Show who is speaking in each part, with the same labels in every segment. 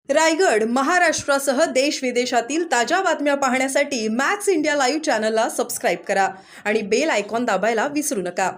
Speaker 1: रायगड, महाराष्ट्रासह देश विदेशातील ताज्या बातम्या पाहण्यासाठी मॅक्स इंडिया लाईव्ह चॅनलला सबस्क्राईब करा आणि बेल आयकॉन दाबायला विसरू नका.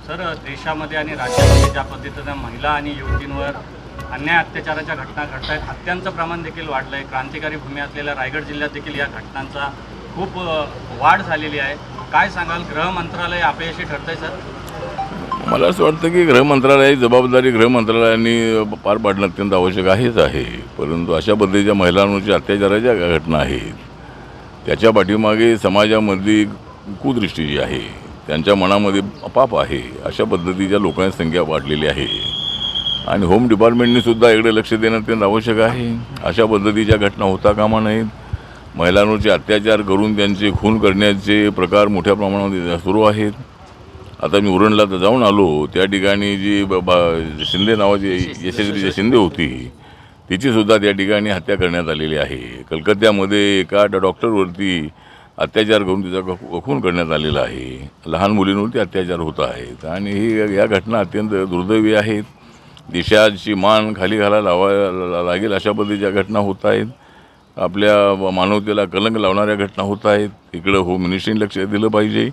Speaker 2: सर, देशामध्ये आणि राज्यामध्ये ज्या पद्धतीनं महिला आणि युवतींवर अन्याय अत्याचाराच्या घटना घडत आहेत, हत्यांचं प्रमाण देखील वाढलं आहे. क्रांतिकारी भूमी असलेल्या रायगड जिल्ह्यात देखील या घटनांचा खूप वाढ झालेली आहे. काय सांगाल, गृह मंत्रालय अपयशी ठरतंय सर?
Speaker 3: मला असं वाटतं की गृह मंत्रालयाची जबाबदारी गृह मंत्रालयाने पार पाडणं अत्यंत आवश्यक आहे. परंतु अशा पद्धतीच्या महिलांवरच्या अत्याचाराच्या घटना आहेत, त्याच्या पाठीमागे समाजामधली कुदृष्टी जी आहे, त्यांच्या मनामध्ये पाप आहे, अशा पद्धतीच्या लोकांची संख्या वाढलेली आहे. आणि होम डिपार्टमेंटने सुद्धा इकडे लक्ष देणं अत्यंत आवश्यक आहे. अशा पद्धतीच्या घटना होता कामा नयेत. महिलांवरचे अत्याचार करून त्यांचे खून करण्याचे प्रकार मोठ्या प्रमाणामध्ये सुरू आहेत. आता मी उरणला तर जाऊन आलो, त्या ठिकाणी जी शिंदे नावाची यशस्वी शिंदे होती, तिचीसुद्धा त्या ठिकाणी हत्या करण्यात आलेली आहे. कलकत्त्यामध्ये एका डॉक्टरवरती अत्याचार करून तिचा खून करण्यात आलेला आहे. लहान मुलींवरती अत्याचार होत आहेत आणि या घटना अत्यंत दुर्दैवी आहेत. देशाची मान खाली घालायला लावायला लागेल अशा पद्धतीच्या घटना होत आहेत. आपल्या मानवतेला कलंक लावणाऱ्या घटना होत आहेत. इकडं होम मिनिस्ट्रीने लक्ष दिलं पाहिजे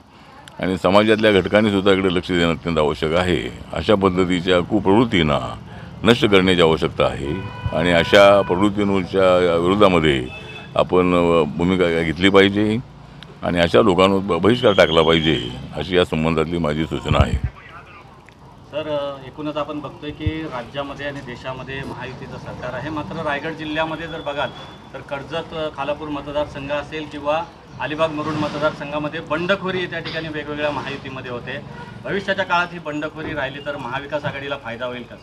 Speaker 3: आणि समाजातल्या घटकांनीसुद्धा इकडे लक्ष देणं अत्यंत आवश्यक आहे. अशा पद्धतीच्या कुप्रवृत्तींना नष्ट करण्याची आवश्यकता आहे आणि अशा प्रवृत्तींच्या विरोधामध्ये आपण भूमिका घेतली पाहिजे आणि अशा लोकांवर बहिष्कार टाकला पाहिजे, अशी या संबंधातली माझी सूचना आहे.
Speaker 2: सर, एकूणच आपण बघतोय की राज्यामध्ये आणि देशामध्ये महायुतीचं सरकार आहे. मात्र रायगड जिल्ह्यामध्ये जर बघाल तर कर्जत खालापूर मतदारसंघ असेल किंवा अलिबाग मुरुड मतदारसंघामध्ये बंडखोरी त्या ठिकाणी वेगवेगळ्या महायुतीमध्ये होते. भविष्याच्या काळात ही बंडखोरी राहिली तर महाविकास आघाडीला फायदा होईल का?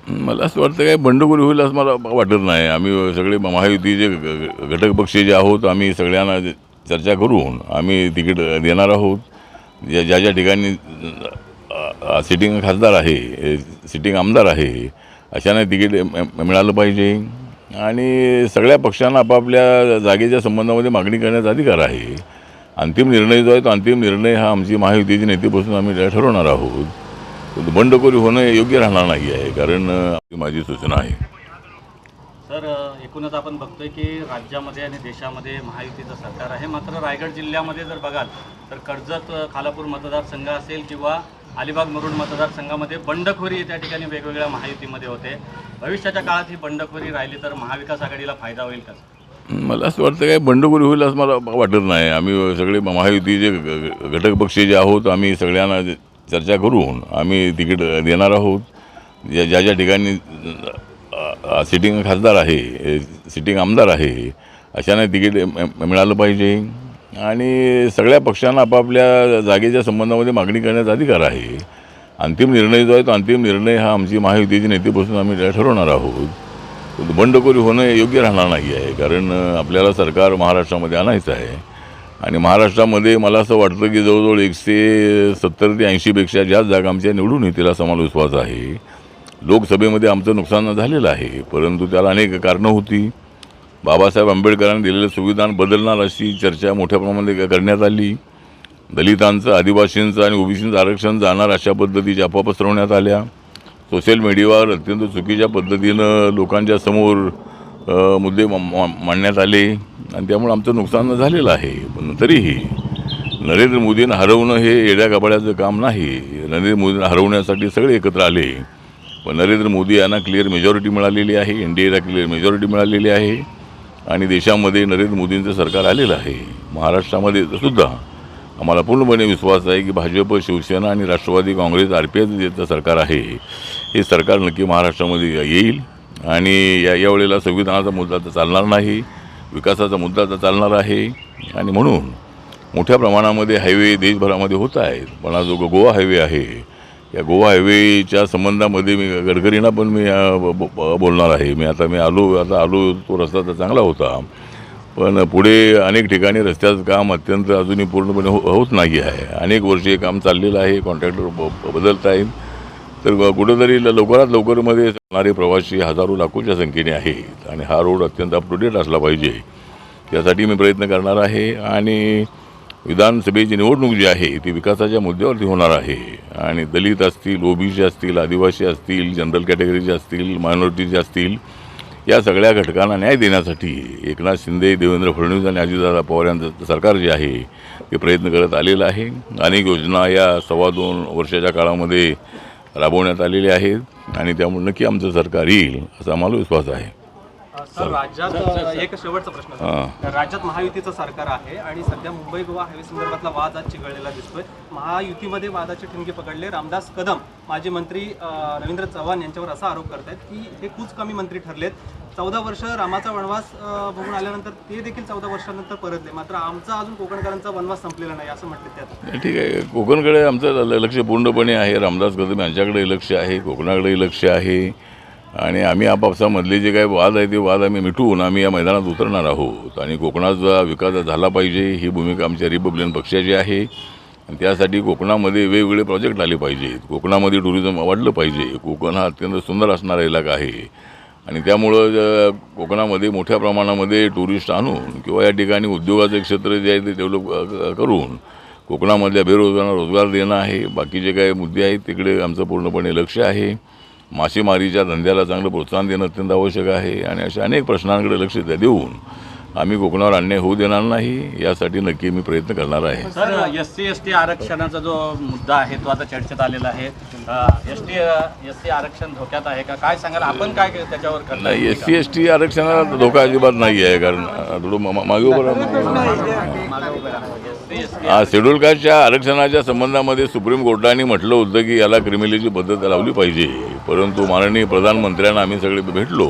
Speaker 3: मला असं वाटतं काय बंडखोरी होईल असं मला वाटत नाही. आम्ही सगळे महायुतीचे घटक पक्ष जे आहोत, आम्ही सगळ्यांना चर्चा करून आम्ही तिकीट देणार आहोत. ज्या ज्या ठिकाणी सिटिंग खासदार आहे, सिटिंग आमदार आहे, अशाने तिकीट मिळालं पाहिजे आणि सगळ्या पक्षांना आपापल्या जागेच्या संबंधामध्ये मागणी करण्याचा अधिकार आहे. अंतिम निर्णय जो आहे तो अंतिम निर्णय हा आमची महायुतीची नेते बसून आम्ही ठरवणार आहोत. बंडखोरी होणं योग्य राहणार नाही आहे, कारण माझी सूचना आहे.
Speaker 2: सर, एकूणच आपण बघतोय की राज्यामध्ये आणि देशामध्ये महायुतीचं सरकार आहे. मात्र रायगड जिल्ह्यामध्ये जर बघाल तर कर्जत खालापूर मतदारसंघ असेल किंवा अलिबाग मुरुड मतदारसंघामध्ये बंडखोरी त्या ठिकाणी वेगवेगळ्या महायुतीमध्ये होते. भविष्याच्या काळात ही बंडखोरी राहिली तर महाविकास आघाडीला फायदा होईल का?
Speaker 3: मला असं वाटतं काय बंडखोरी होईल असं मला वाटत नाही. आम्ही सगळे महायुतीचे घटक पक्ष जे आहोत, आम्ही सगळ्यांना चर्चा करून आम्ही तिकीट देणार आहोत. ज्या ज्या ठिकाणी सिटिंग खासदार आहे, सिटिंग आमदार आहे, अशाने तिकीट मिळालं पाहिजे आणि सगळ्या पक्षांना आपापल्या जागेच्या संबंधामध्ये मागणी करण्याचा अधिकार आहे. अंतिम निर्णय जो आहे तो अंतिम निर्णय हा आमची महायुतीची नेते बसून आम्ही ठरवणार आहोत. बंडखोरी होणं योग्य राहणार नाही आहे, कारण आपल्याला सरकार महाराष्ट्रामध्ये आणायचं आहे आणि महाराष्ट्रामध्ये मला असं वाटतं की जवळजवळ 170 ते 80पेक्षा जास्त जागा आमच्या निवडून येतील असा मला विश्वास आहे. लोकसभेमध्ये आमचं नुकसान झालेलं आहे, परंतु त्याला अनेक कारणं होती. बाबासाहेब आंबेडकरांनी दिलेलं संविधान बदलणार अशी चर्चा मोठ्या प्रमाणात करण्यात आली. दलितांचं, आदिवासींचं आणि ओबीसींचं आरक्षण जाणार अशा पद्धतीच्या अफवा पसरवण्यात आल्या. सोशल मीडियावर अत्यंत चुकीच्या पद्धतीनं लोकांच्या समोर मुद्दे मांडण्यात आले आणि त्यामुळे आमचं नुकसान झालेलं आहे. पण तरीही नरेंद्र मोदींना हरवणं हे येड्या कपाड्याचं काम नाही. नरेंद्र मोदींना हरवण्यासाठी सगळे एकत्र आले, पण नरेंद्र मोदी यांना क्लिअर मेजॉरिटी मिळालेली आहे, NDAला क्लिअर मेजॉरिटी मिळालेली आहे आणि देशामध्ये नरेंद्र मोदींचं सरकार आलेलं आहे. महाराष्ट्रामध्ये सुद्धा आम्हाला पूर्णपणे विश्वास आहे की भाजप, शिवसेना आणि राष्ट्रवादी काँग्रेस, RPF जे सरकार आहे, हे सरकार नक्की महाराष्ट्रामध्ये येईल आणि यावेळेला संविधानाचा मुद्दा तर चालणार नाही, विकासाचा मुद्दा तर चालणार आहे. आणि म्हणून मोठ्या प्रमाणामध्ये हायवे देशभरामध्ये होत आहेत. पण हा जो गोवा हायवे आहे, या गोवा हायवेच्या संबंधामध्ये मी गडकरींना पण मी बोलणार आहे. आता आलो तो रस्ता तर चांगला होता, पण पुढे अनेक ठिकाणी रस्त्याचं काम अत्यंत अजूनही पूर्णपणे होत नाही आहे. अनेक वर्षे हे काम चाललेलं आहे, कॉन्ट्रॅक्टर बदलत आहेत. तर कुठंतरी लवकरात लवकरमध्ये येणारे प्रवासी हजारो लाखोच्या संख्येने आहेत आणि हा रोड अत्यंत अप टू डेट असला पाहिजे, यासाठी मी प्रयत्न करणार आहे. आणि विधानसभेची निवडणूक जी आहे ती विकासाच्या मुद्द्यावरती होणार आहे आणि दलित असतील, ओबीसी असतील, आदिवासी असतील, जनरल कॅटेगरीचे असतील, मायनॉरिटीचे असतील, या सगळ्या घटकांना न्याय देण्यासाठी एकनाथ शिंदे, देवेंद्र फडणवीस आणि अजितदादा पवार यांचं सरकार जे आहे ते प्रयत्न करत आलेलं आहे. अनेक योजना या 2.25 वर्षाच्या काळामध्ये राबवण्यात आलेल्या आहेत आणि त्यामुळे नक्की आमचं सरकार येईल असा आम्हाला विश्वास आहे.
Speaker 4: सर, राज्यात एक शेवटचा प्रश्न सर. राज्यात महायुतीचं सरकार आहे आणि सध्या मुंबई गोवा हायवे संदर्भातला वाद आज चिघळलेला दिसतोय. महायुतीमध्ये वादाचे ठिणगे पकडले. रामदास कदम माजी मंत्री रवींद्र चव्हाण यांच्यावर असा आरोप करतायत की हे खूप कमी मंत्री ठरलेत. 14 वर्ष रामाचा वनवास बघून आल्यानंतर ते देखील 14 वर्षानंतर परतले, मात्र आमचा अजून कोकणकरांचा वनवास संपलेला नाही असं म्हटलं त्यात.
Speaker 3: ठीक आहे, कोकणकडे आमचं लक्ष पूर्णपणे आहे. रामदास कदम यांच्याकडे लक्ष आहे, कोकणाकडेही लक्ष आहे आणि आम्ही आपापसामधले जे काही वाद आहे ते वाद आम्ही मिटवून आम्ही या मैदानात उतरणार आहोत आणि कोकणाचा विकास झाला पाहिजे ही भूमिका आमच्या रिपब्लिकन पक्षाची आहे. आणि त्यासाठी कोकणामध्ये वेगवेगळे प्रोजेक्ट आले पाहिजेत, कोकणामध्ये टुरिझम वाढलं पाहिजे. कोकण हा अत्यंत सुंदर असणारा इलाका आहे आणि त्यामुळं कोकणामध्ये मोठ्या प्रमाणामध्ये टुरिस्ट आणून किंवा या ठिकाणी उद्योगाचं क्षेत्र जे आहे ते डेव्हलप करून कोकणामधल्या बेरोजगारांना रोजगार देणं आहे. बाकी जे काही मुद्दे आहेत तिकडे आमचं पूर्णपणे लक्ष आहे. मासेमारीच्या धंद्याला चांगलं प्रोत्साहन देणं अत्यंत आवश्यक आहे आणि अशा अनेक प्रश्नांकडे लक्ष देऊन आम्ही कोकणावर अन्याय होऊ देणार नाही यासाठी नक्की मी प्रयत्न करणार आहे.
Speaker 2: सर, SC/ST आरक्षणाचा जो मुद्दा आहे तो आता चर्चेत आलेला आहे. SC आरक्षण धोक्यात आहे का, काय सांगाल आपण, काय त्याच्यावर करणार?
Speaker 3: नाही, SC/ST आरक्षणाला धोका अजिबात नाही आहे. कारण थोडं मागे शेड्यूल कास्टच्या आरक्षणाच्या संबंधामध्ये सुप्रीम कोर्टाने म्हटलं होतं की याला क्रिमिनलची पद्धत लावली पाहिजे, परंतु माननीय प्रधानमंत्र्यांना आम्ही सगळे भेटलो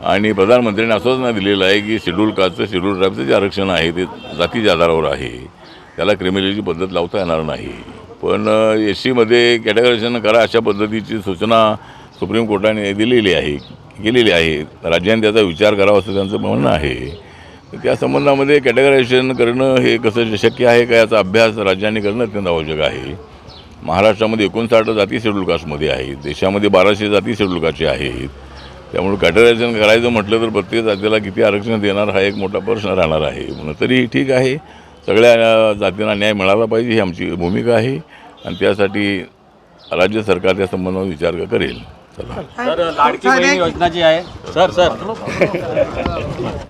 Speaker 3: आणि प्रधानमंत्र्यांनी आश्वासन दिलेलं आहे की शेड्यूल कास्टचं, शेड्यूल ट्राईबचं जे आरक्षण आहे ते जातीच्या आधारावर आहे, त्याला क्रिमिनलची पद्धत लावता येणार नाही. पण SCमध्ये कॅटेगरायझेशन करा अशा पद्धतीची सूचना सुप्रीम कोर्टाने केलेली आहे. राज्यांनी त्याचा विचार करावा असं त्यांचं म्हणणं आहे. त्या संबंधामध्ये कॅटेगरायझेशन करणं हे कसं शक्य आहे का याचा अभ्यास राज्यांनी करणं अत्यंत आवश्यक आहे. महाराष्ट्रामध्ये 59 जाती शेड्यूल कास्टमध्ये आहेत, देशामध्ये 1200 जाती शेड्यूल कास्टचे आहेत. त्यामुळे कॅटेगरायझेशन करायचं म्हटलं तर प्रत्येक जातीला किती आरक्षण देणार हा एक मोठा प्रश्न राहणार आहे. म्हणून तरी ठीक आहे, सगळ्या जातींना न्याय मिळाला पाहिजे ही आमची भूमिका आहे आणि त्यासाठी राज्य सरकार त्या संबंधावर विचार करेल. चला
Speaker 2: सर, लाडकी बहीण योजना जी आहे, सर